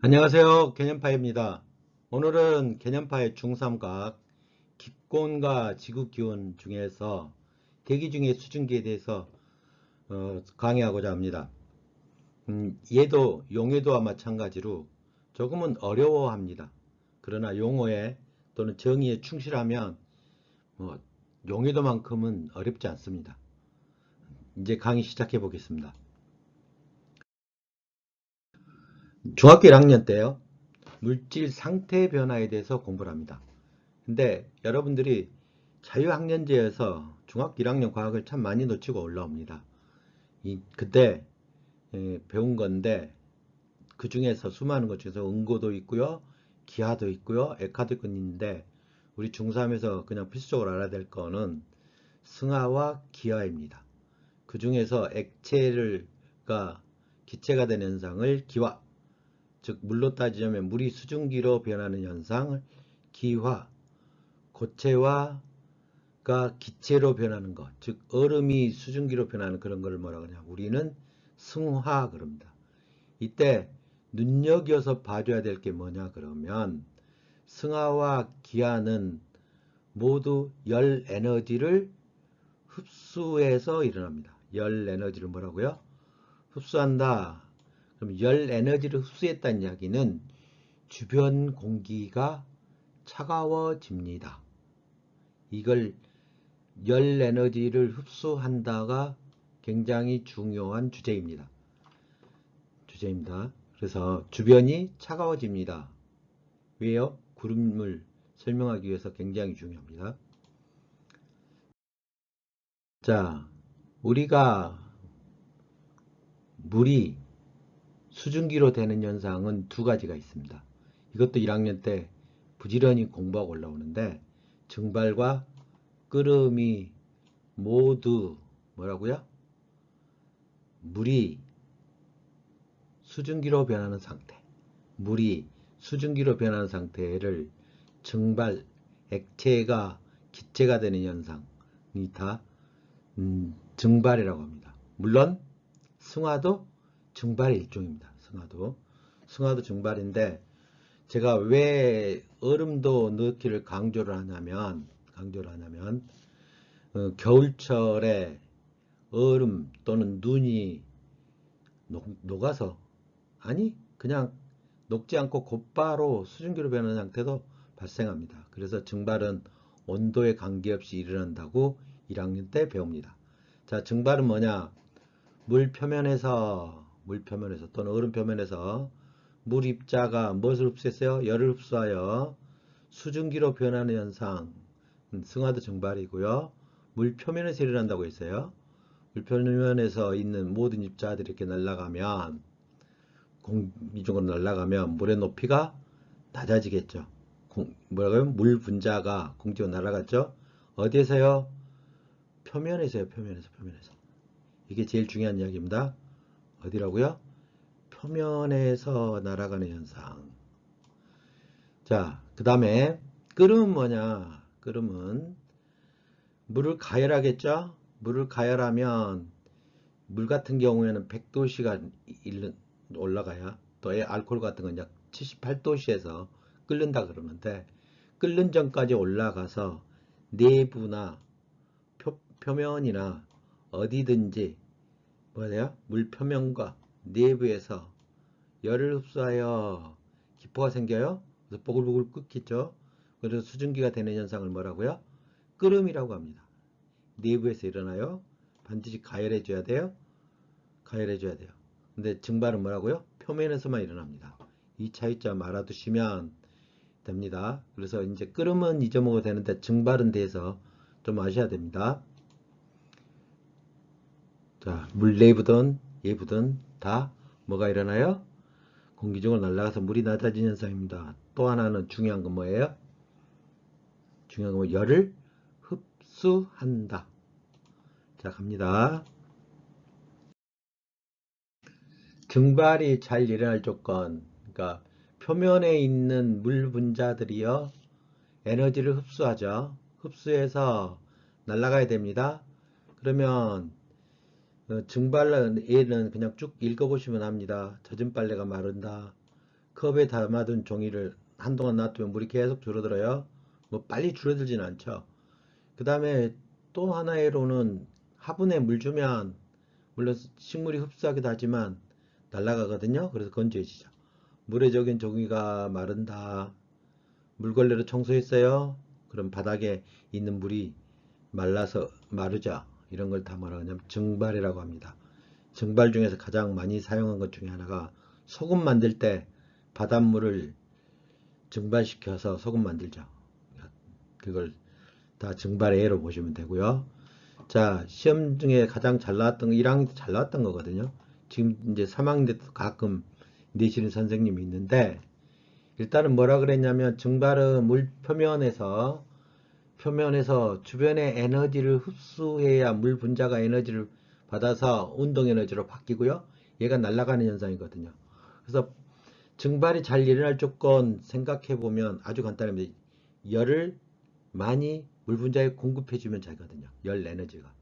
안녕하세요. 개념파입니다. 오늘은 개념파의 중3각 기권과 지구기온 중에서 대기 중의 수증기에 대해서 강의하고자 합니다. 얘도 용해도와 마찬가지로 조금은 어려워합니다. 그러나 용어에 또는 정의에 충실하면 용해도만큼은 어렵지 않습니다. 이제 강의 시작해 보겠습니다. 중학교 1학년 때요. 물질 상태 변화에 대해서 공부를 합니다. 근데 여러분들이 자유학년제에서 중학교 1학년 과학을 참 많이 놓치고 올라옵니다. 그때 배운 건데 그 중에서 수많은 것 중에서 응고도 있고요. 기하도 있고요. 액화도 있는데 우리 중3에서 그냥 필수적으로 알아야 될 거는 승하와 기하입니다. 그 중에서 액체가 기체가 되는 현상을 기화, 즉 물로 따지자면 물이 수증기로 변하는 현상을 기화, 고체와 기체로 변하는 것, 즉 얼음이 수증기로 변하는 그런 걸 뭐라 그러냐, 우리는 승화 그럽니다. 이때 눈여겨서 봐줘야 될 게 뭐냐 그러면 승하와 기하는 모두 열 에너지를 흡수해서 일어납니다. 열 에너지를 뭐라고요? 흡수한다. 그럼 열 에너지를 흡수했다는 이야기는 주변 공기가 차가워집니다. 이걸 열 에너지를 흡수한다가 굉장히 중요한 주제입니다. 그래서 주변이 차가워집니다. 왜요? 구름을 설명하기 위해서 굉장히 중요합니다. 자, 우리가 물이 수증기로 되는 현상은 두 가지가 있습니다. 이것도 1학년 때 부지런히 공부하고 올라오는데 증발과 끓음이 모두 뭐라고요? 물이 수증기로 변하는 상태, 물이 수증기로 변하는 상태를 증발, 액체가 기체가 되는 현상이 다 증발이라고 합니다. 물론 승화도 증발의 일종입니다. 승화도 증발인데 제가 왜 얼음도 넣기를 강조를 하냐면 겨울철에 얼음 또는 눈이 녹아서, 아니 그냥 녹지 않고 곧바로 수증기로 변하는 상태도 발생합니다. 그래서 증발은 온도에 관계없이 일어난다고 1학년 때 배웁니다. 자, 증발은 뭐냐? 물 표면에서 또는 얼음 표면에서 물 입자가 무엇을 흡수했어요? 열을 흡수하여 수증기로 변하는 현상, 승화도 증발이고요. 물 표면에서 일어난다고 했어요. 물 표면에서 있는 모든 입자들이 이렇게 날아가면, 공기중으로 날아가면 물의 높이가 낮아지겠죠. 뭐라고요? 물 분자가 공중으로 날아갔죠. 어디에서요? 표면에서요. 표면에서. 이게 제일 중요한 이야기입니다. 어디라고요? 표면에서 날아가는 현상. 자, 그 다음에 끓음은 뭐냐? 끓음은 물을 가열하겠죠? 물을 가열하면 물 같은 경우에는 100도씨가 올라가야, 또 알코올 같은 건 약 78도씨에서 끓는다 그러는데, 끓는 전까지 올라가서 내부나 표면이나 어디든지 뭐예요? 물 표면과 내부에서 열을 흡수하여 기포가 생겨요. 그래서 보글보글 끓겠죠. 그래서 수증기가 되는 현상을 뭐라고요? 끓음이라고 합니다. 내부에서 일어나요. 반드시 가열해줘야 돼요. 근데 증발은 뭐라고요? 표면에서만 일어납니다. 이 차이점 알아두시면 됩니다. 그래서 이제 끓음은 잊어먹어도 되는데 증발은 대해서 좀 아셔야 됩니다. 자, 물 내부든 예부든 다 뭐가 일어나요? 공기 중으로 날아가서 물이 낮아지는 현상입니다. 또 하나는 중요한 건 뭐예요? 열을 흡수한다. 자, 갑니다. 증발이 잘 일어날 조건, 그러니까 표면에 있는 물 분자들이요, 에너지를 흡수하죠. 흡수해서 날아가야 됩니다. 그러면 증발은 얘는 그냥 쭉 읽어보시면 합니다. 젖은 빨래가 마른다. 컵에 담아둔 종이를 한동안 놔두면 물이 계속 줄어들어요. 뭐 빨리 줄어들진 않죠. 그 다음에 또 하나의로는 화분에 물 주면 물론 식물이 흡수하기도 하지만 날아가거든요. 그래서 건조해지죠. 물에 적인 종이가 마른다. 물걸레로 청소했어요. 그럼 바닥에 있는 물이 말라서 마르죠. 이런 걸 다 뭐라 하냐면 증발이라고 합니다. 증발 중에서 가장 많이 사용한 것 중에 하나가 소금 만들 때 바닷물을 증발시켜서 소금 만들죠. 그걸 다 증발의 예로 보시면 되고요. 자, 시험 중에 가장 잘 나왔던 거, 1학년 때 잘 나왔던 거거든요. 지금 이제 3학년 때도 가끔 내시는 선생님이 있는데, 일단은 뭐라 그랬냐면, 증발은 물 표면에서 주변의 에너지를 흡수해야 물 분자가 에너지를 받아서 운동 에너지로 바뀌고요. 얘가 날아가는 현상이거든요. 그래서 증발이 잘 일어날 조건 생각해 보면 아주 간단합니다. 열을 많이 물 분자에 공급해 주면 되거든요. 열 에너지가.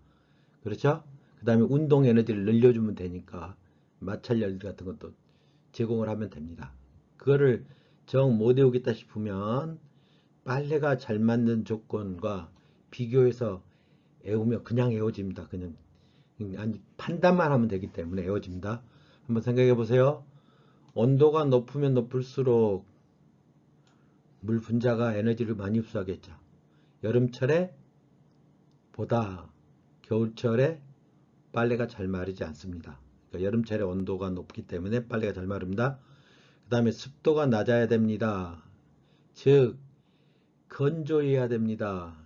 그렇죠? 그 다음에 운동 에너지를 늘려주면 되니까 마찰열 같은 것도 제공을 하면 됩니다. 그거를 정 못 외우겠다 싶으면 빨래가 잘 맞는 조건과 비교해서 외우면 그냥 외워집니다. 그냥 아니 판단만 하면 되기 때문에 외워집니다. 한번 생각해 보세요. 온도가 높으면 높을수록 물 분자가 에너지를 많이 흡수하겠죠. 여름철에 보다 겨울철에 빨래가 잘 마르지 않습니다. 그러니까 여름철에 온도가 높기 때문에 빨래가 잘 마릅니다. 그 다음에 습도가 낮아야 됩니다. 즉 건조해야 됩니다.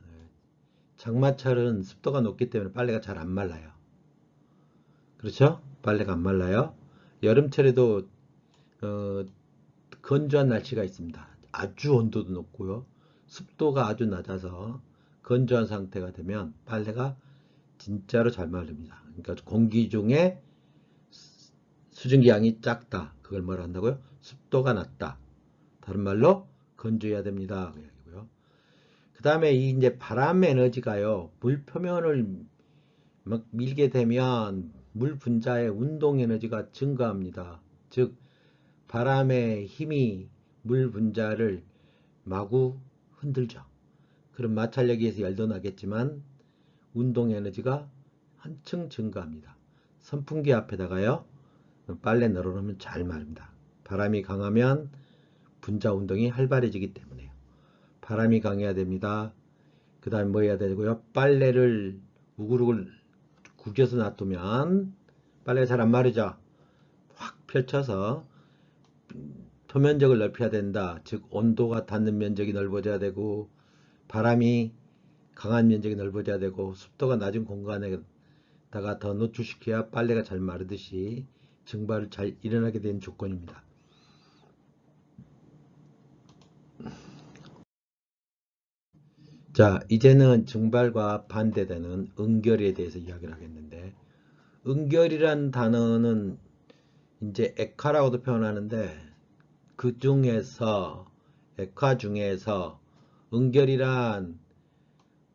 장마철은 습도가 높기 때문에 빨래가 잘 안 말라요. 그렇죠? 빨래가 안 말라요. 여름철에도 어, 건조한 날씨가 있습니다. 아주 온도도 높고요. 습도가 아주 낮아서 건조한 상태가 되면 빨래가 진짜로 잘 마릅니다. 그러니까 공기 중에 수증기 양이 작다. 그걸 뭐라 한다고요? 습도가 낮다. 다른 말로 건조해야 됩니다. 그 다음에 이 이제 바람 에너지가요. 물 표면을 막 밀게 되면 물 분자의 운동 에너지가 증가합니다. 즉 바람의 힘이 물 분자를 마구 흔들죠. 그럼 마찰력에 의해서 열도 나겠지만 운동 에너지가 한층 증가합니다. 선풍기 앞에다가요. 빨래 널어놓으면 잘 마릅니다. 바람이 강하면 분자 운동이 활발해지기 때문에요. 바람이 강해야 됩니다. 그 다음에 뭐 해야 되고요. 빨래를 우글우글 구겨서 놔두면 빨래가 잘 안 마르죠. 확 펼쳐서 표면적을 넓혀야 된다. 즉 온도가 닿는 면적이 넓어져야 되고 바람이 강한 면적이 넓어져야 되고 습도가 낮은 공간에다가 더 노출시켜야 빨래가 잘 마르듯이 증발을 잘 일어나게 된 조건입니다. 자, 이제는 증발과 반대되는 응결에 대해서 이야기를 하겠는데, 응결이란 단어는 이제 액화라고도 표현하는데, 그 중에서, 액화 중에서 응결이란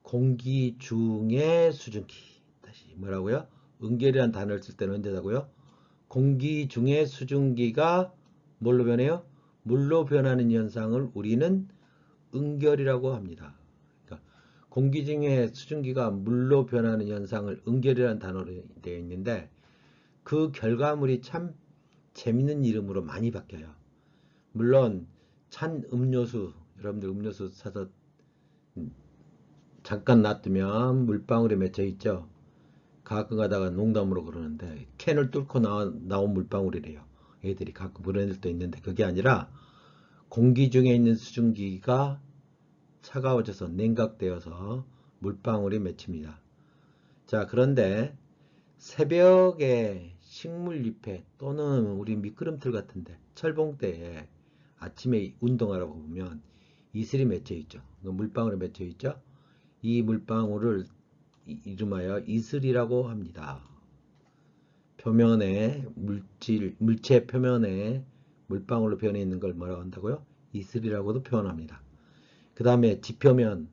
공기 중의 수증기. 다시 뭐라고요? 응결이란 단어를 쓸 때는 언제다고요? 공기 중의 수증기가 뭘로 변해요? 물로 변하는 현상을 우리는 응결이라고 합니다. 그러니까 공기 중에 수증기가 물로 변하는 현상을 응결이라는 단어로 되어 있는데 그 결과물이 참 재밌는 이름으로 많이 바뀌어요. 물론 찬 음료수, 여러분들 음료수 사서 잠깐 놔두면 물방울이 맺혀 있죠. 가끔 가다가 농담으로 그러는데 캔을 뚫고 나온 물방울이래요. 애들이 가끔 그런 애들도 있는데 그게 아니라 공기 중에 있는 수증기가 차가워져서 냉각되어서 물방울이 맺힙니다. 자, 그런데 새벽에 식물잎에 또는 우리 미끄럼틀 같은데 철봉대에 아침에 운동하라고 보면 이슬이 맺혀 있죠. 물방울이 맺혀 있죠. 이 물방울을 이름하여 이슬이라고 합니다. 표면에 물체 표면에 물방울로 변해 있는 걸 뭐라고 한다고요? 이슬이라고도 표현합니다. 그 다음에 지표면,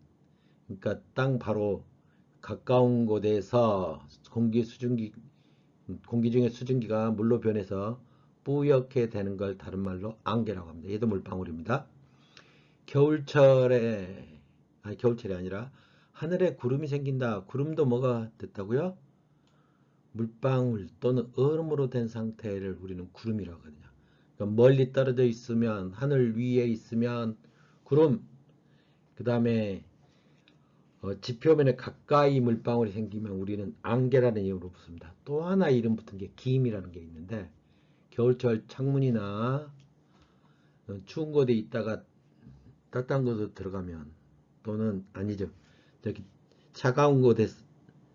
그러니까 땅 바로 가까운 곳에서 공기 중에 수증기가 물로 변해서 뿌옇게 되는 걸 다른 말로 안개라고 합니다. 얘도 물방울입니다. 겨울철에, 아니 겨울철이 아니라 하늘에 구름이 생긴다. 구름도 뭐가 됐다고요? 물방울 또는 얼음으로 된 상태를 우리는 구름이라고 하거든요. 그러니까 멀리 떨어져 있으면, 하늘 위에 있으면 구름, 그 다음에 지표면에 가까이 물방울이 생기면 우리는 안개라는 이름으로 붙습니다. 또 하나 이름 붙은 게 기임이라는 게 있는데, 겨울철 창문이나 추운 곳에 있다가 따뜻한 곳으로 들어가면, 또는 아니죠, 저기 차가운 곳에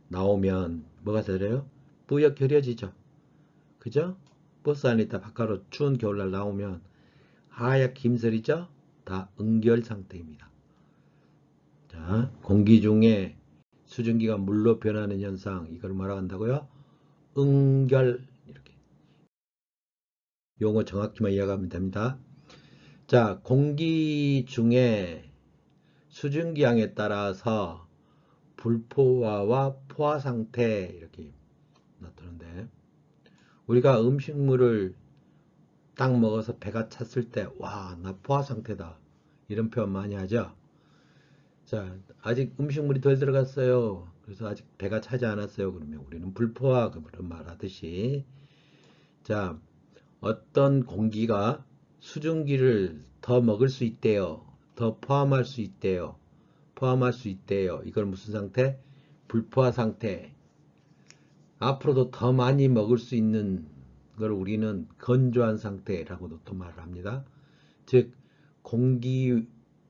나오면 뭐가 되려요? 뿌옇게 흐려지죠. 그죠? 버스 안에 있다 바깥으로 추운 겨울날 나오면 하얗게 김설이죠? 다 응결 상태입니다. 자, 공기 중에 수증기가 물로 변하는 현상, 이걸 뭐라고 한다고요? 응결. 이렇게 용어 정확히만 이해하면 됩니다. 자, 공기 중에 수증기 양에 따라서 불포화와 포화 상태 이렇게 나타나는데, 우리가 음식물을 딱 먹어서 배가 찼을 때, 와, 나 포화 상태다, 이런 표현 많이 하죠. 자, 아직 음식물이 덜 들어갔어요. 그래서 아직 배가 차지 않았어요. 그러면 우리는 불포화, 그런 말 하듯이. 자, 어떤 공기가 수증기를 더 먹을 수 있대요. 더 포함할 수 있대요. 포함할 수 있대요. 이걸 무슨 상태? 불포화 상태. 앞으로도 더 많이 먹을 수 있는 걸 우리는 건조한 상태라고도 또 말을 합니다. 즉, 공기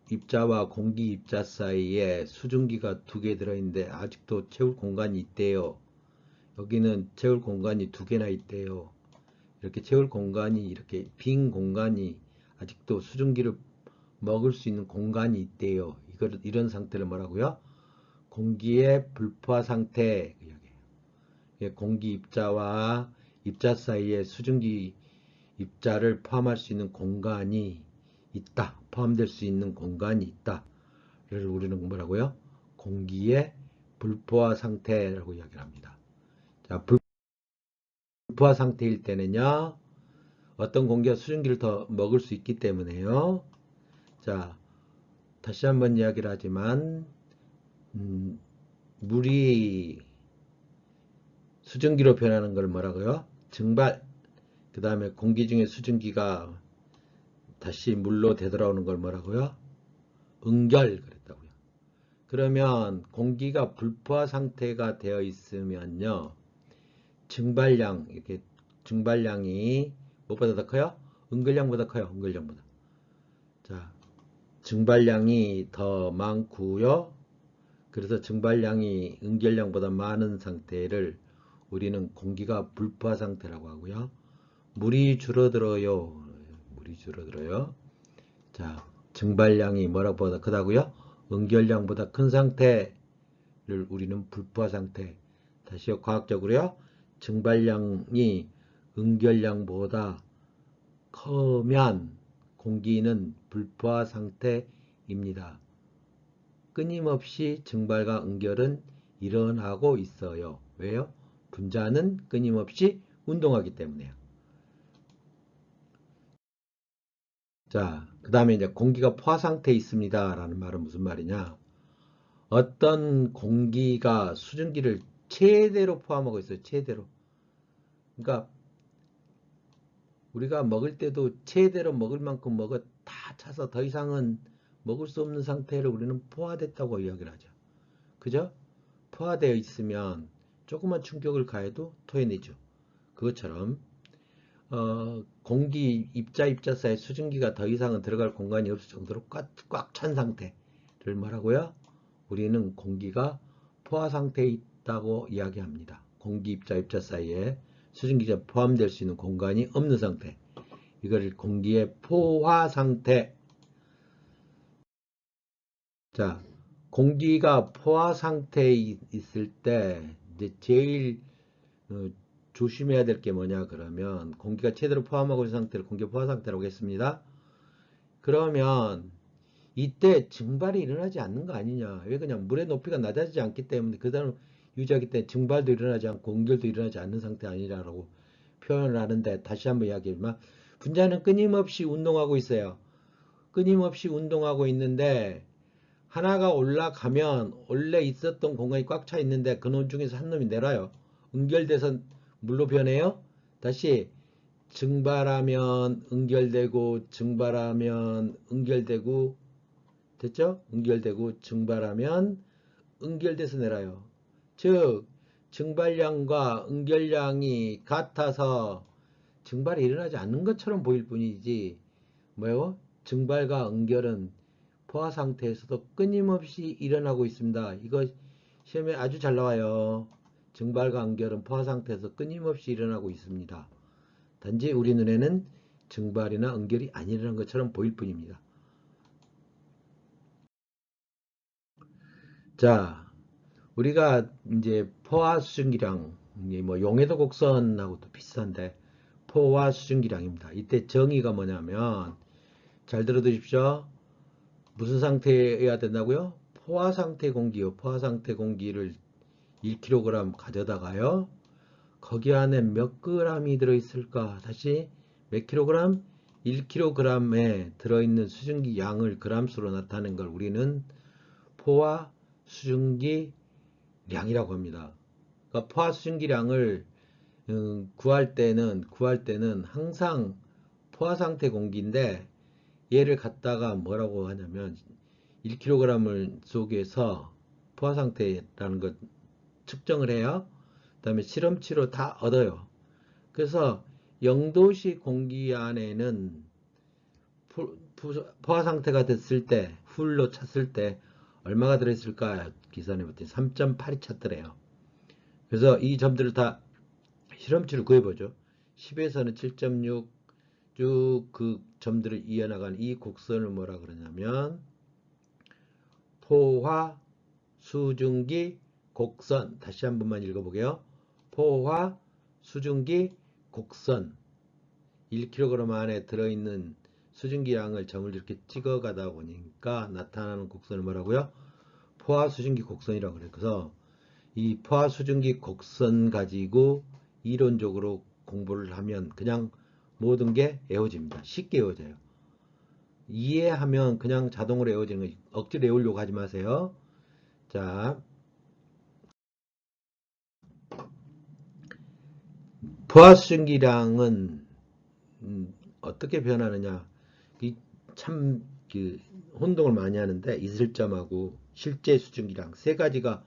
입자와 공기 입자 사이에 수증기가 2개 들어있는데 아직도 채울 공간이 있대요. 여기는 채울 공간이 2개나 있대요. 이렇게 채울 공간이, 이렇게 빈 공간이, 아직도 수증기를 먹을 수 있는 공간이 있대요. 이런 상태를 뭐라고요? 공기의 불포화 상태. 공기 입자와 입자 사이에 수증기 입자를 포함할 수 있는 공간이 있다. 포함될 수 있는 공간이 있다. 를 우리는 뭐라고요? 공기의 불포화 상태라고 이야기를 합니다. 자, 불포화 상태일 때는요, 어떤 공기가 수증기를 더 먹을 수 있기 때문에요. 자, 다시 한번 이야기를 하지만, 물이 수증기로 변하는 걸 뭐라고요? 증발. 그 다음에 공기 중에 수증기가 다시 물로 되돌아오는 걸 뭐라고요? 응결. 그랬다고요. 그러면 공기가 불포화 상태가 되어 있으면요, 증발량, 이렇게 증발량이 무엇보다 더 커요? 응결량보다 커요. 응결량보다. 자, 증발량이 더 많고요. 그래서 증발량이 응결량보다 많은 상태를 우리는 공기가 불포화 상태라고 하고요. 물이 줄어들어요. 물이 줄어들어요. 자, 증발량이 뭐라보다 크다고요? 응결량보다 큰 상태를 우리는 불포화 상태. 다시요, 과학적으로요. 증발량이 응결량보다 크면 공기는 불포화 상태입니다. 끊임없이 증발과 응결은 일어나고 있어요. 왜요? 분자는 끊임없이 운동하기 때문에요. 자, 그 다음에 이제 공기가 포화 상태에 있습니다 라는 말은 무슨 말이냐? 어떤 공기가 수증기를 최대로 포함하고 있어요. 최대로. 그러니까 우리가 먹을 때도 최대로 먹을 만큼 먹어 다 차서 더 이상은 먹을 수 없는 상태를 우리는 포화됐다고 이야기를 하죠. 그죠? 포화되어 있으면 조그만 충격을 가해도 토해내죠. 그것처럼 공기 입자 사이에 수증기가 더 이상은 들어갈 공간이 없을 정도로 꽉 찬 상태를 뭐라고요? 우리는 공기가 포화 상태에 있다고 이야기합니다. 공기 입자 사이에 수증기가 포함될 수 있는 공간이 없는 상태. 이걸 공기의 포화 상태. 자, 공기가 포화 상태에 있을 때 이제 제일 조심해야 될 게 뭐냐 그러면, 공기가 최대로 포함하고 있는 상태를 공기 포화 상태라고 했습니다. 그러면 이때 증발이 일어나지 않는 거 아니냐. 왜? 그냥 물의 높이가 낮아지지 않기 때문에, 그대로 유지하기 때문에 증발도 일어나지 않고 응결도 일어나지 않는 상태 아니라고 표현을 하는데 다시 한번 이야기하지만 분자는 끊임없이 운동하고 있어요. 끊임없이 운동하고 있는데 하나가 올라가면 원래 있었던 공간이 꽉 차 있는데 그놈 중에서 한 놈이 내려요. 응결돼서 물로 변해요. 다시 증발하면 응결되고 증발하면 응결되고 됐죠? 응결되고 증발하면 응결돼서 내려요. 즉 증발량과 응결량이 같아서 증발이 일어나지 않는 것처럼 보일 뿐이지 뭐요? 증발과 응결은 포화 상태에서도 끊임없이 일어나고 있습니다. 이거 시험에 아주 잘 나와요. 증발과 응결은 포화 상태에서 끊임없이 일어나고 있습니다. 단지 우리 눈에는 증발이나 응결이 안 일어난 것처럼 보일 뿐입니다. 자, 우리가 이제 포화 수증기량, 뭐 용해도 곡선하고도 비슷한데 포화 수증기량입니다. 이때 정의가 뭐냐면 잘 들어두십시오. 무슨 상태여야 된다고요? 포화 상태 공기요. 포화 상태 공기를 1kg 가져다가요. 거기 안에 몇 g이 들어있을까? 다시 몇 kg? 1kg에 들어있는 수증기 양을 g수로 나타내는 걸 우리는 포화 수증기 량이라고 합니다. 그러니까 포화 수증기량을 구할 때는 항상 포화 상태 공기인데 얘를 갖다가 뭐라고 하냐면 1kg을 속에서 포화 상태라는 것 측정을 해요. 그 다음에 실험치로 다 얻어요. 그래서 0도씨 공기 안에는 포화 상태가 됐을 때 풀로 찼을 때 얼마가 들어있을까 계산해 봤더니 3.8이 찼더래요. 그래서 이 점들을 다 실험치로 구해보죠. 10에서는 7.6 쭉 그 점들을 이어나간 이 곡선을 뭐라 그러냐면 포화 수증기 곡선. 다시 한 번만 읽어보게요. 포화 수증기 곡선. 1kg 안에 들어있는 수증기량을 점을 이렇게 찍어가다 보니까 나타나는 곡선을 뭐라고요? 포화 수증기 곡선이라고 그래요. 그래서 이 포화 수증기 곡선 가지고 이론적으로 공부를 하면 그냥 모든 게 외워집니다. 쉽게 외워져요. 이해하면 그냥 자동으로 외워지는 거지. 억지로 외우려고 하지 마세요. 자, 포화 수증기량은 어떻게 변하느냐? 참 혼동을 많이 하는데 이슬점하고 실제 수증기량 세 가지가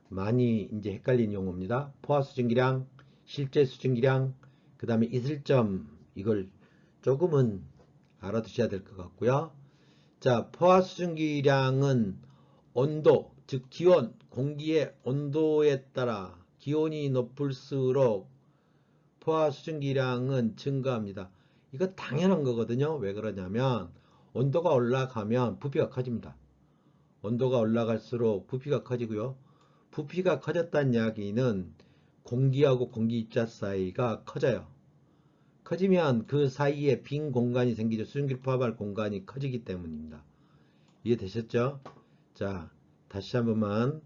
많이 이제 헷갈리는 용어입니다. 포화 수증기량, 실제 수증기량, 그 다음에 이슬점 이걸 조금은 알아두셔야 될 것 같고요. 자, 포화 수증기량은 온도, 즉 기온, 공기의 온도에 따라 기온이 높을수록 포화 수증기량은 증가합니다. 이거 당연한 거거든요. 왜 그러냐면 온도가 올라가면 부피가 커집니다. 온도가 올라갈수록 부피가 커지고요. 부피가 커졌다는 이야기는 공기하고 공기 입자 사이가 커져요. 커지면 그 사이에 빈 공간이 생기죠. 수증기를 포함할 공간이 커지기 때문입니다. 이해되셨죠? 자, 다시 한 번만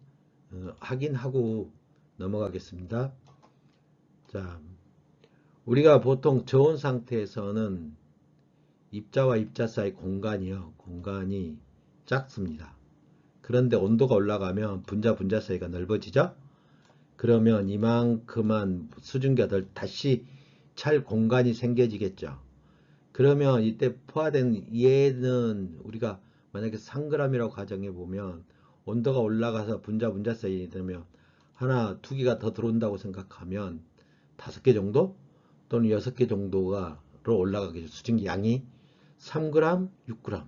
확인하고 넘어가겠습니다. 자, 우리가 보통 저온 상태에서는 입자와 입자 사이 공간이 작습니다. 그런데 온도가 올라가면 분자 사이가 넓어지죠? 그러면 이만큼만 수증기가 다시 찰 공간이 생겨지겠죠. 그러면 이때 포화된 얘는 우리가 만약에 3g이라고 가정해 보면 온도가 올라가서 분자 사이에 되면 하나, 두 개가 더 들어온다고 생각하면 5개 정도 또는 6개 정도가 올라가겠죠. 수증기 양이 3g, 6g.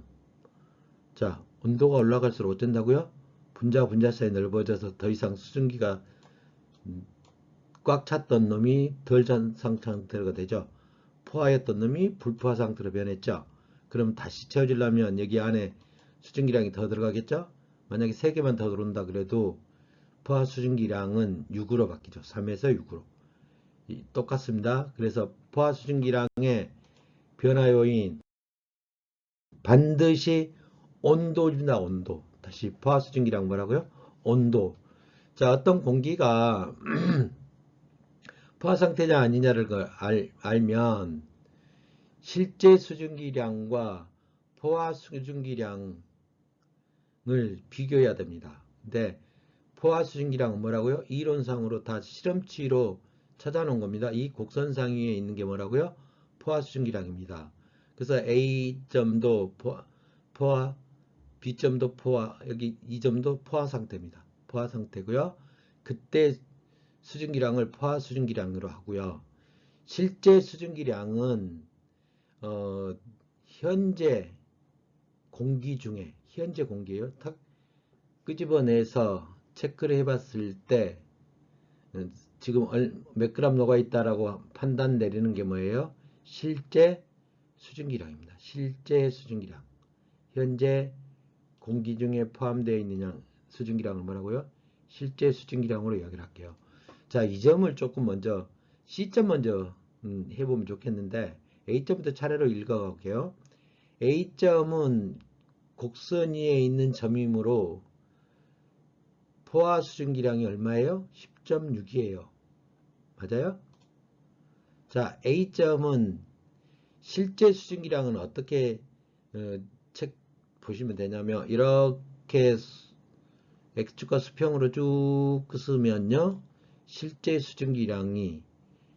자, 온도가 올라갈수록 어쩐다고요? 분자 사이 넓어져서 더 이상 수증기가 꽉 찼던 놈이 덜 찬 상태가 되죠. 포화였던 놈이 불포화 상태로 변했죠. 그럼 다시 채워지려면 여기 안에 수증기량이 더 들어가겠죠. 만약에 3개만 더 들어온다 그래도 포화 수증기량은 6으로 바뀌죠. 3에서 6으로. 똑같습니다. 그래서 포화 수증기량의 변화 요인 반드시 온도입니다. 온도. 다시 포화 수증기량 뭐라고요? 온도. 자, 어떤 공기가 포화 상태냐 아니냐를 알면 실제 수증기량과 포화 수증기량을 비교해야 됩니다. 근데 포화 수증기량은 뭐라고요? 이론상으로 다 실험치로 찾아놓은 겁니다. 이 곡선상 위에 있는 게 뭐라고요? 포화 수증기량입니다. 그래서 A점도 포화, B점도 포화, 여기 E점도 포화 상태입니다. 포화 상태고요. 그때 수증기량을 포화 수증기량으로 하고요. 실제 수증기량은 현재 공기 중에 현재 공기예요. 탁 끄집어내서 체크를 해봤을 때 지금 몇 그램 녹아 있다라고 판단 내리는 게 뭐예요? 실제 수증기량입니다. 실제 수증기량. 현재 공기 중에 포함되어 있는 양 수증기량을 뭐라고요? 실제 수증기량으로 이야기를 할게요. 자, 이 점을 조금 먼저 C점 먼저 해보면 좋겠는데 A점부터 차례로 읽어갈게요. A점은 곡선 위에 있는 점이므로 포화 수증기량이 얼마예요? 10.6이에요. 맞아요? 자, A점은 실제 수증기량은 어떻게 보시면 되냐면 이렇게 X축과 수평으로 쭉 쓰면요. 실제 수증기량이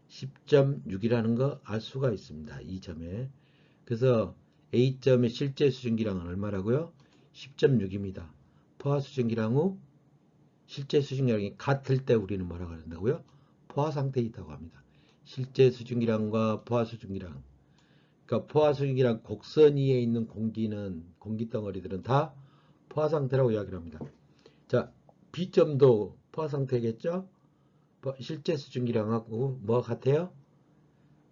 10.6이라는 거 알 수가 있습니다. 이 점에. 그래서 A점의 실제 수증기량은 얼마라고요? 10.6입니다. 포화 수증기량 후 실제 수증기량이 같을 때 우리는 뭐라고 한다고요? 포화 상태에 있다고 합니다. 실제 수증기량과 포화 수증기량. 그러니까 포화 수증기량 곡선 위에 있는 공기 덩어리들은 다 포화 상태라고 이야기를 합니다. 자, B점도 포화 상태겠죠? 실제 수증기량하고 뭐가 같아요?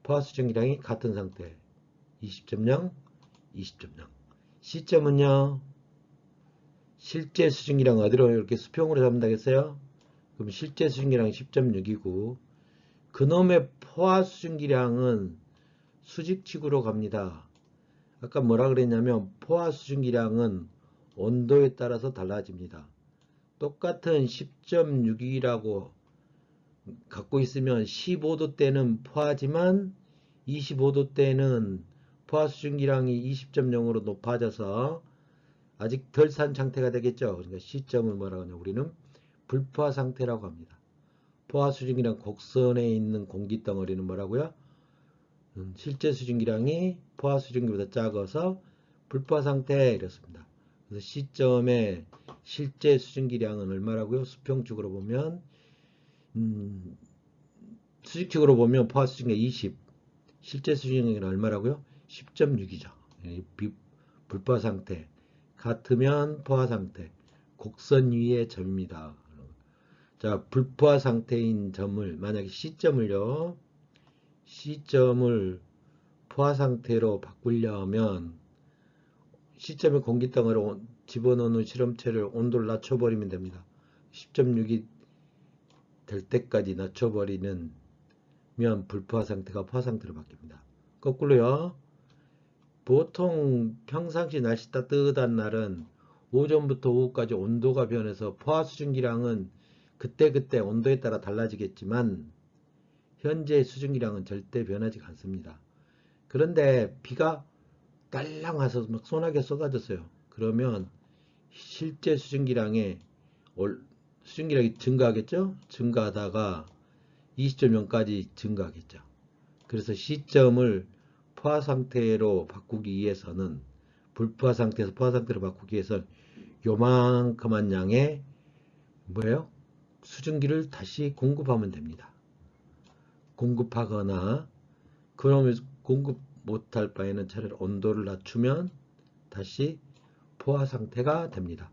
포화 수증기량이 같은 상태. 20.0, 20.0. C점은요, 실제 수증기량 어디로 이렇게 수평으로 잡는다겠어요? 그럼 실제 수증기량이 10.6이고, 그놈의 포화 수증기량은 수직축으로 갑니다. 아까 뭐라 그랬냐면, 포화 수증기량은 온도에 따라서 달라집니다. 똑같은 10.6이라고 갖고 있으면 15도 때는 포화지만 25도 때는 포화 수증기량이 20.0으로 높아져서 아직 덜 산 상태가 되겠죠. 그러니까 C점을 뭐라고 하냐 우리는 불포화 상태라고 합니다. 포화 수증기량 곡선에 있는 공기 덩어리는 뭐라고요? 실제 수증기량이 포화 수증기보다 작아서 불포화 상태 이렇습니다. 그래서 C점의 실제 수증기량은 얼마라고요? 수평축으로 보면 수직축으로 보면 포화 수증기가 20, 실제 수증기는 얼마라고요? 10.6이죠. 불포화 상태. 같으면 포화 상태. 곡선 위의 점입니다. 자, 불포화 상태인 점을 만약에 C점을요. C점을 포화 상태로 바꾸려면 C점에 공기덩어리를 집어넣는 실험체를 온도를 낮춰버리면 됩니다. 10.6이 될 때까지 낮춰버리면 불포화 상태가 포화 상태로 바뀝니다. 거꾸로요. 보통 평상시 날씨 따뜻한 날은 오전부터 오후까지 온도가 변해서 포화 수증기량은 그때그때 온도에 따라 달라지겠지만 현재 수증기량은 절대 변하지 않습니다. 그런데 비가 딸랑 와서 막 소나기가 쏟아졌어요. 그러면 실제 수증기량이 증가하겠죠? 증가하다가 20.0까지 증가하겠죠. 그래서 C점을 포화 상태로 바꾸기 위해서는 불포화 상태에서 포화 상태로 바꾸기 위해서는 요만큼한 양의 뭐예요? 수증기를 다시 공급하면 됩니다. 공급하거나 그러면 공급 못할 바에는 차라리 온도를 낮추면 다시 포화 상태가 됩니다.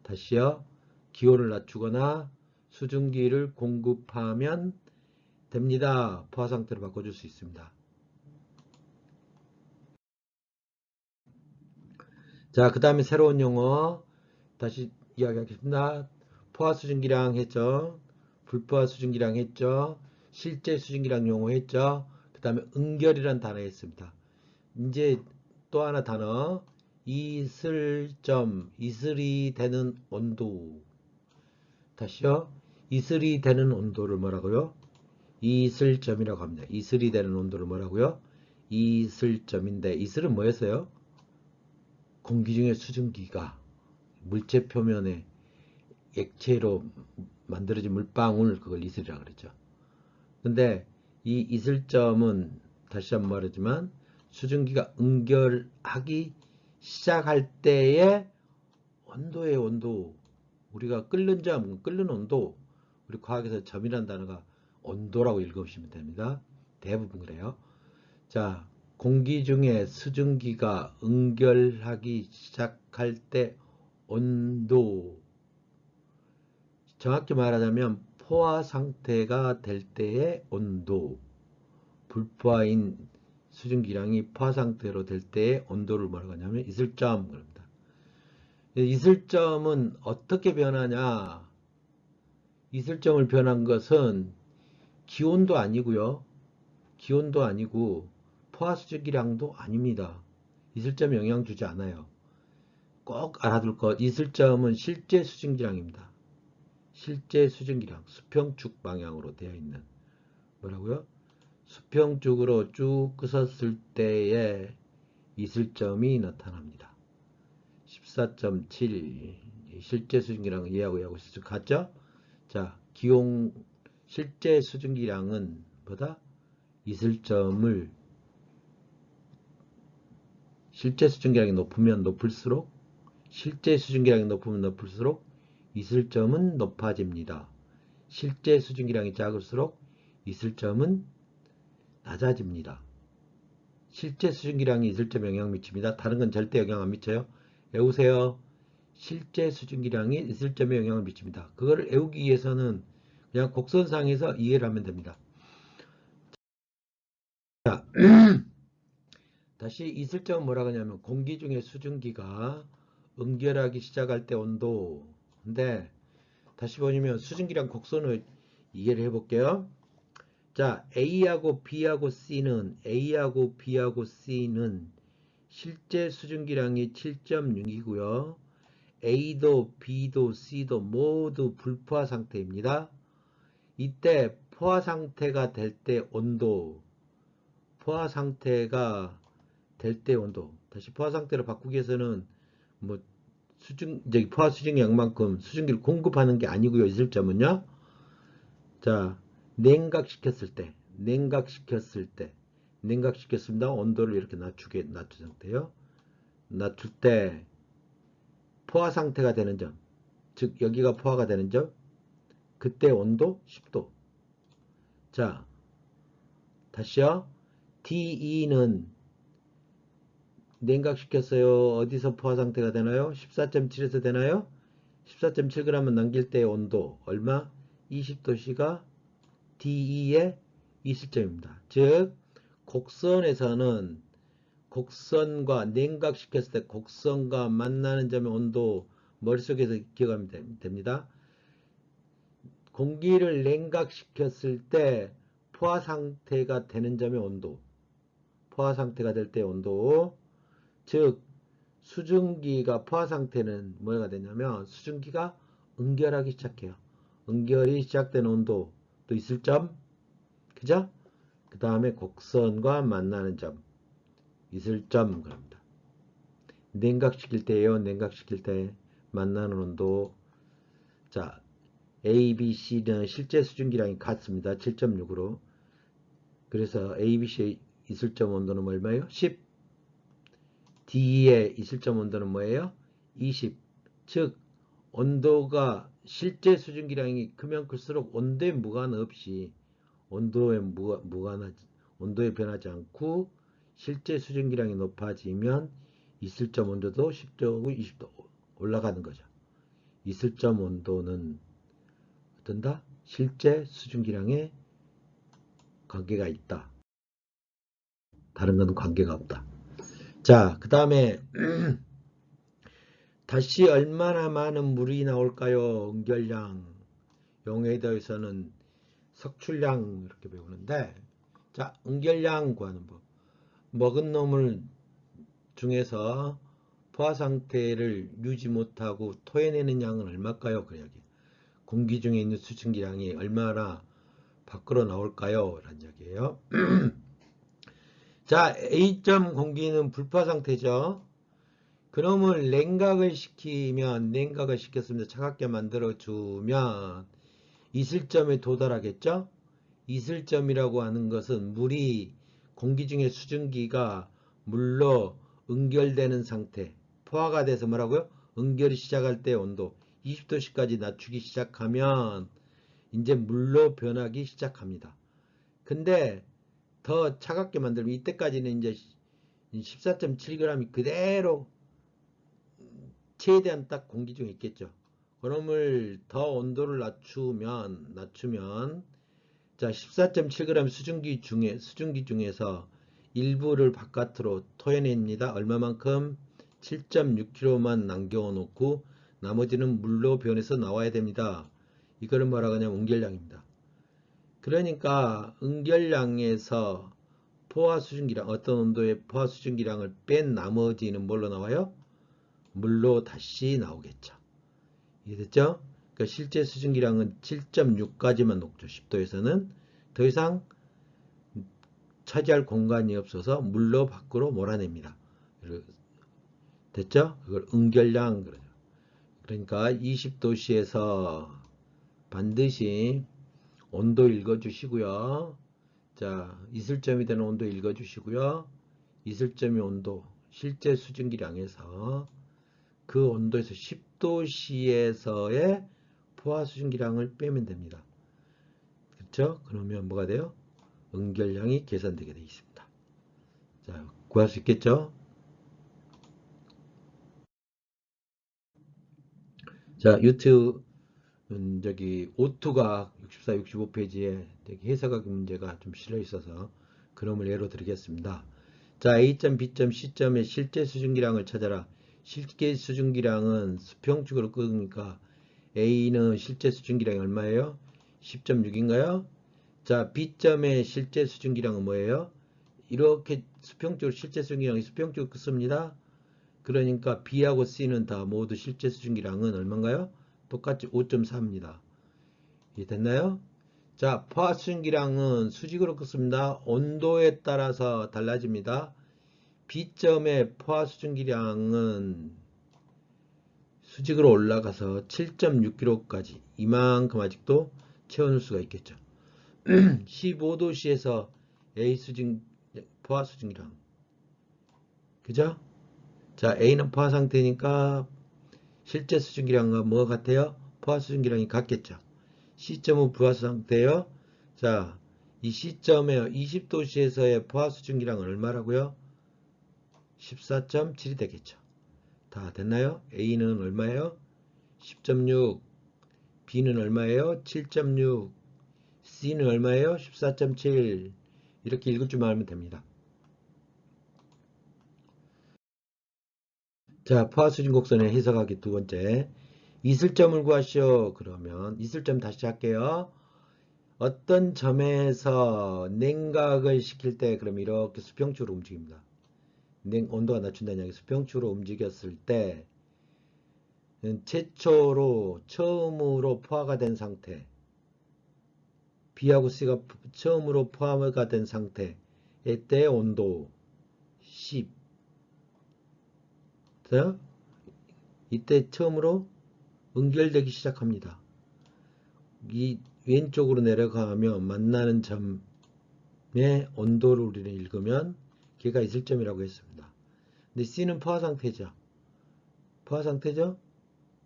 다시요. 기온을 낮추거나 수증기를 공급하면 됩니다. 포화 상태로 바꿔줄 수 있습니다. 자, 그 다음에 새로운 용어 다시 이야기하겠습니다. 포화 수증기량 했죠. 불포화 수증기량 했죠. 실제 수증기량 용어 했죠. 그 다음에 응결이란 단어 했습니다. 이제 또 하나 단어 이슬점, 이슬이 되는 온도. 다시요. 이슬이 되는 온도를 뭐라고요? 이슬점이라고 합니다. 이슬이 되는 온도를 뭐라고요? 이슬점인데, 이슬은 뭐였어요? 공기 중에 수증기가 물체 표면에 액체로 만들어진 물방울, 그걸 이슬이라고 그랬죠. 근데 이 이슬점은 다시 한번 말하지만 수증기가 응결하기 시작할 때의 온도의 온도, 우리가 끓는 점, 끓는 온도, 우리 과학에서 점이라는 단어가 온도라고 읽으시면 됩니다. 대부분 그래요. 자, 공기 중에 수증기가 응결하기 시작할 때 온도, 정확히 말하자면 포화 상태가 될 때의 온도, 불포화인 수증기량이 포화 상태로 될 때의 온도를 뭐라고 하냐면 이슬점 그럽니다. 이슬점은 어떻게 변하냐? 이슬점을 변한 것은 기온도 아니고요. 기온도 아니고 포화 수증기량도 아닙니다. 이슬점에 영향 주지 않아요. 꼭 알아둘 것, 이슬점은 실제 수증기량입니다. 실제 수증기량, 수평축 방향으로 되어 있는, 뭐라고요? 수평축으로 쭉 끄었을 때의 이슬점이 나타납니다. 14.7 실제 수증기량은 얘하고 같죠? 자, 기온 실제 수증기량은 보다 이슬점을, 실제 수증기량이 높으면 높을수록, 실제 수증기량이 높으면 높을수록 이슬점은 높아집니다. 실제 수증기량이 작을수록 이슬점은 낮아집니다. 실제 수증기량이 이슬점에 영향 미칩니다. 다른 건 절대 영향 안 미쳐요. 외우세요. 실제 수증기량이 이슬점에 영향을 미칩니다. 그거를 외우기 위해서는 그냥 곡선상에서 이해를 하면 됩니다. 자, 다시 이슬점은 뭐라고 하냐면 공기 중에 수증기가 응결하기 시작할 때 온도. 근데 다시 보시면 수증기량 곡선을 이해를 해볼게요. 자, A하고 B하고 C는 실제 수증기량이 7.6이고요. A도 B도 C도 모두 불포화 상태입니다. 이때 포화 상태가 될 때 온도, 포화 상태가 될 때 온도, 다시 포화 상태로 바꾸기 위해서는 뭐 포화 수증량만큼 수증기를 공급하는 게 아니고요. 이슬점은요. 자, 냉각시켰습니다. 온도를 이렇게 낮춘 상태요. 낮출 때 포화 상태가 되는 점, 즉 여기가 포화가 되는 점, 그때 온도 10도. 자, 다시요. DE는 냉각시켰어요. 어디서 포화 상태가 되나요? 14.7에서 되나요? 14.7g은 넘길 때의 온도 얼마? 20도씨가 DE의 이슬점입니다. 즉 곡선에서는 곡선과 냉각시켰을 때 곡선과 만나는 점의 온도 머릿속에서 기억하면 됩니다. 공기를 냉각시켰을 때 포화 상태가 되는 점의 온도, 포화 상태가 될 때의 온도, 즉 수증기가 포화 상태는 뭐가 되냐면 수증기가 응결하기 시작해요. 응결이 시작된 온도, 또 이슬점, 그죠? 그 다음에 곡선과 만나는 점, 이슬점 그럽니다. 냉각시킬 때예요. 냉각시킬 때 만나는 온도. 자, A, B, C는 실제 수증기량이 같습니다. 7.6으로. 그래서 A, B, C의 이슬점 온도는 얼마예요? 10. D의 이슬점 온도는 뭐예요? 20. 즉 온도가 실제 수증기량이 크면 클수록 온도에 무관 없이 온도에 변하지 않고 실제 수증기량이 높아지면 이슬점 온도도 10도고 20도 올라가는 거죠. 이슬점 온도는 어떤다? 실제 수증기량에 관계가 있다. 다른 건 관계가 없다. 자, 그 다음에 다시 얼마나 많은 물이 나올까요? 응결량. 용해도에서는 석출량 이렇게 배우는데, 자, 응결량 구하는 법. 먹은 놈을 중에서 포화 상태를 유지 못하고 토해내는 양은 얼마일까요? 그 이야기. 공기 중에 있는 수증기량이 얼마나 밖으로 나올까요? 라는 이야기예요. 자, A점 공기는 불포화 상태죠. 그러면 냉각을 시켰습니다. 차갑게 만들어주면 이슬점에 도달하겠죠? 이슬점이라고 하는 것은 물이 공기 중에 수증기가 물로 응결되는 상태, 포화가 돼서 뭐라고요? 응결이 시작할 때 온도 20도씨까지 낮추기 시작하면 이제 물로 변하기 시작합니다. 근데 더 차갑게 만들면 이때까지는 이제 14.7g이 그대로 최대한 딱 공기 중에 있겠죠. 그럼을 더 온도를 낮추면 자 14.7g 수증기 중에서 일부를 바깥으로 토해냅니다. 얼마만큼? 7.6kg만 남겨놓고 나머지는 물로 변해서 나와야 됩니다. 이거를 뭐라고 하냐면 응결량입니다. 그러니까 응결량에서 포화수증기량, 어떤 온도의 포화수증기량을 뺀 나머지는 뭘로 나와요? 물로 다시 나오겠죠. 이해됐죠? 그러니까 실제 수증기량은 7.6까지만 녹죠. 10도에서는 더 이상 차지할 공간이 없어서 물로 밖으로 몰아냅니다. 됐죠? 그걸 응결량 그러죠. 그러니까 20도씨에서 반드시 온도 읽어주시고요. 자, 이슬점이 되는 온도 읽어주시고요. 이슬점의 온도, 실제 수증기량에서 그 온도에서 10도씨에서의 포화 수증기량을 빼면 됩니다. 그렇죠? 그러면 뭐가 돼요? 응결량이 계산되게 되어 있습니다. 자, 구할 수 있겠죠? 자, 유튜브 저기 O2가 64, 65페이지에 해석하기 문제가 좀 실려 있어서 그놈을 예로 드리겠습니다. 자, A점, B점, C점의 실제 수증기량을 찾아라. 실제 수증기량은 수평축으로 끄니까 A는 실제 수증기량이 얼마예요? 10.6인가요? 자, B점의 실제 수증기량은 뭐예요? 이렇게 수평적으로 실제 수증기량이 수평적으로 긋습니다. 그러니까 B하고 C는 다 모두 실제 수증기량은 얼마인가요? 똑같이 5.4입니다. 이해됐나요? 자, 포화 수증기량은 수직으로 긋습니다. 온도에 따라서 달라집니다. B점의 포화 수증기량은 수직으로 올라가서 7.6kg까지 이만큼 아직도 채워놓을 수가 있겠죠. 15도씨에서 A 포화 수증기량 그죠? 자, A는 포화 상태니까 실제 수증기량과 뭐가 같아요? 포화 수증기량이 같겠죠. C점은 부하 상태예요. 자, 이 C점에 20도씨에서의 포화 수증기량은 얼마라고요? 14.7이 되겠죠. 다 됐나요? A는 얼마예요? 10.6, B는 얼마예요? 7.6, C는 얼마예요? 14.7. 이렇게 읽을 줄만 알면 됩니다. 자, 포화수증 곡선의 해석하기 두 번째. 이슬점을 구하시오. 그러면 이슬점 다시 할게요. 어떤 점에서 냉각을 시킬 때 그럼 이렇게 수평축으로 움직입니다. 온도가 낮춘다는 이야기 수평축으로 움직였을 때 처음으로 포화가 된 상태 B하고 C가 처음으로 포화가 된 상태 이때 온도 10 이때 처음으로 응결되기 시작합니다. 이 왼쪽으로 내려가면 만나는 점의 온도를 우리는 읽으면 걔가 이슬점이라고 했습니다. 근데 C는 포화 상태죠. 포화 상태죠?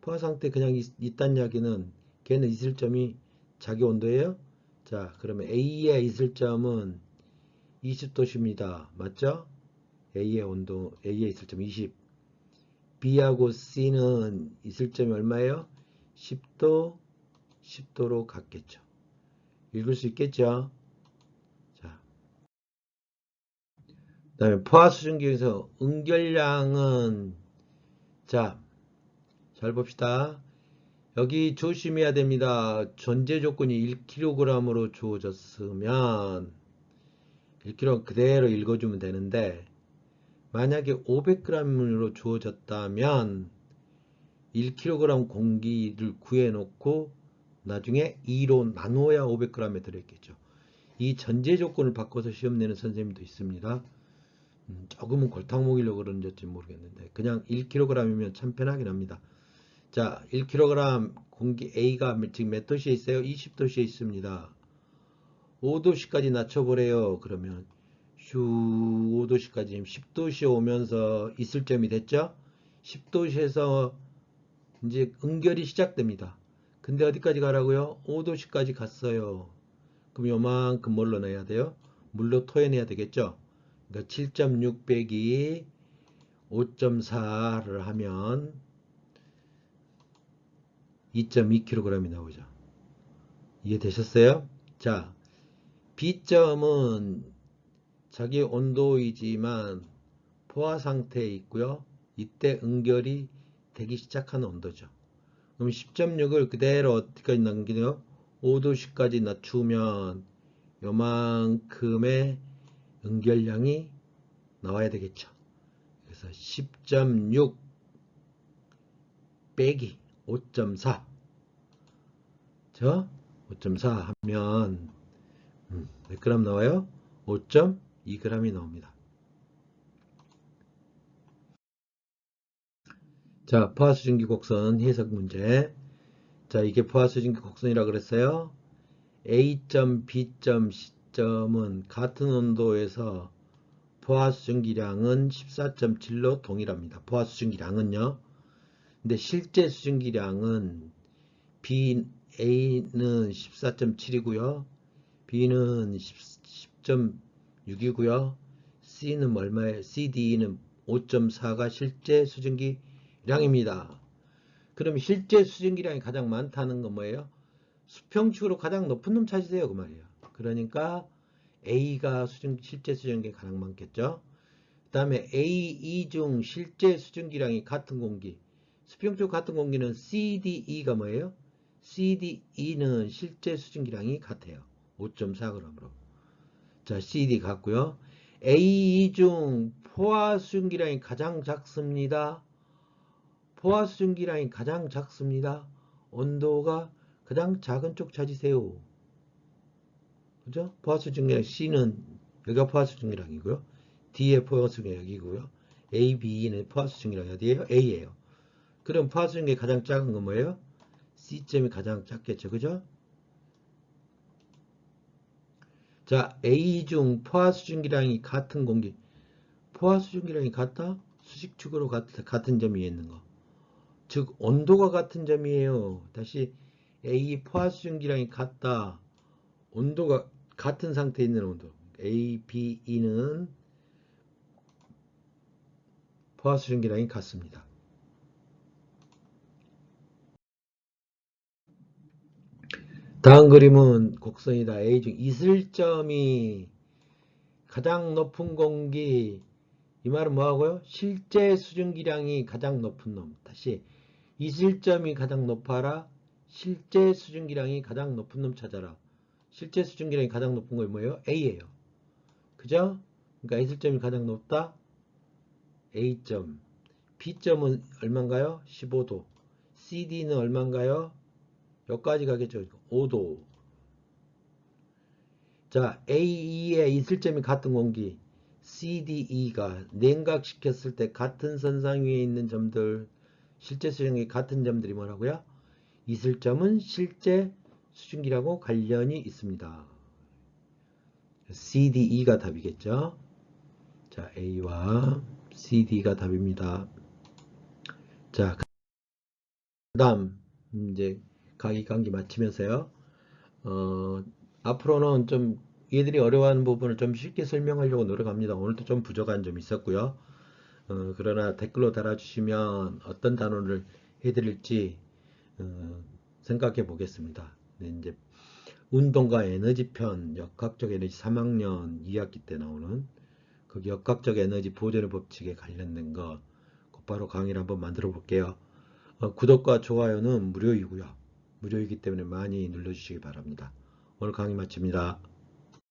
포화 상태 그냥 있단 이야기는 걔는 이슬점이 자기 온도예요. 자, 그러면 A의 이슬점은 20도씨입니다. 맞죠? A의 온도, A의 이슬점 20. B하고 C는 이슬점이 얼마예요? 10도, 10도로 같겠죠. 읽을 수 있겠죠? 자, 그 다음에 포화 수증기에서 응결량은 자, 잘 봅시다. 여기 조심해야 됩니다. 전제 조건이 1kg으로 주어졌으면 1kg 그대로 읽어주면 되는데 만약에 500g으로 주어졌다면 1kg 공기를 구해놓고 나중에 2로 나누어야 500g에 들어있겠죠. 이 전제 조건을 바꿔서 시험 내는 선생님도 있습니다. 조금은 골탕 먹이려고 그런지 모르겠는데 그냥 1kg이면 참 편하긴 합니다. 자, 1kg 공기 A가 지금 몇 도시에 있어요? 20도시에 있습니다. 5도씨까지 낮춰보래요. 그러면 슈 5도씨까지 지금 10도씨에 오면서 있을 점이 됐죠? 10도씨에서 이제 응결이 시작됩니다. 근데 어디까지 가라고요? 5도씨까지 갔어요. 그럼 요만큼 뭘로 내야 돼요? 물로 토해내야 되겠죠? 그러니까 7.6 빼기 5.4를 하면 2.2kg이 나오죠. 이해되셨어요? 자, B점은 자기 온도이지만 포화 상태에 있고요. 이때 응결이 되기 시작하는 온도죠. 그럼 10.6을 그대로 어디까지 남기네요? 5도씨까지 낮추면 요만큼의 응결량이 나와야 되겠죠. 그래서 10.6 빼기 5.4 저 5.4 하면 몇 그램 나와요? 5.2g이 나옵니다. 자, 포화수증기 곡선 해석 문제. 자, 이게 포화수증기 곡선이라고 그랬어요. A점, B점, C점은 같은 온도에서 포화수증기량은 14.7로 동일합니다. 포화수증기량은요. 근데 실제 수증기량은 A는 14.7이고요. B는 10.6이고요. C는 얼마예요? CD는 5.4가 실제 수증기량입니다. 그럼 실제 수증기량이 가장 많다는 건 뭐예요? 수평축으로 가장 높은 놈 찾으세요. 그 말이에요. 그러니까 A가 실제 수증기량이 가장 많겠죠. 그 다음에 A2 중 실제 수증기량이 같은 공기. 수평축 같은 공기는 CDE가 뭐예요? CDE는 실제 수증기량이 같아요. 5.4g으로. 자, CD 같고요. A2 중 포화 수증기량이 가장 작습니다. 포화 수증기량이 가장 작습니다. 온도가 가장 작은 쪽 찾으세요. 그죠? 포화 수증기량 C는 여기가 포화 수증기량이고요. D의 포화 수증기량 여기고요. A, B는 포화 수증기량 어디예요? A예요. 그럼 포화 수증기량이 가장 작은 건 뭐예요? C점이 가장 작겠죠. 그죠? 자, A 중 포화 수증기량이 같은 공기. 포화 수증기량이 같다? 수직축으로 같은 점 위에 있는 거. 즉 온도가 같은 점이에요. 다시 A 포화 수증기량이 같다. 온도가 같은 상태에 있는 온도. A, B, E는 포화 수증기량이 같습니다. 다음 그림은 곡선이다. A 중 이슬점이 가장 높은 공기. 이 말은 뭐하고요? 실제 수증기량이 가장 높은 놈. 다시 이슬점이 가장 높아라. 실제 수증기량이 가장 높은 놈 찾아라. 실제 수증기량이 가장 높은 거 뭐예요? A예요. 그죠? 그러니까 이슬점이 가장 높다. A점. B점은 얼마인가요? 15도. CD는 얼마인가요? 여기까지 가겠죠. 5도. 자, A2의 이슬점이 같은 공기. CDE가 냉각시켰을 때 같은 선상 위에 있는 점들, 실제 수증기 같은 점들이 뭐라고요? 이슬점은 실제 수증기라고 관련이 있습니다. CDE가 답이겠죠. 자, A와 CD가 답입니다. 자, 그 다음 이제 강의 마치면서요. 앞으로는 좀 얘들이 어려워하는 부분을 좀 쉽게 설명하려고 노력합니다. 오늘도 좀 부족한 점이 있었고요. 그러나 댓글로 달아주시면 어떤 단원을 해드릴지 생각해 보겠습니다. 네, 이제 운동과 에너지 편, 역학적 에너지 3학년 2학기 때 나오는 그 역학적 에너지 보존의 법칙에 관련된 거 곧바로 강의를 한번 만들어 볼게요. 구독과 좋아요는 무료이고요. 무료이기 때문에 많이 눌러주시기 바랍니다. 오늘 강의 마칩니다.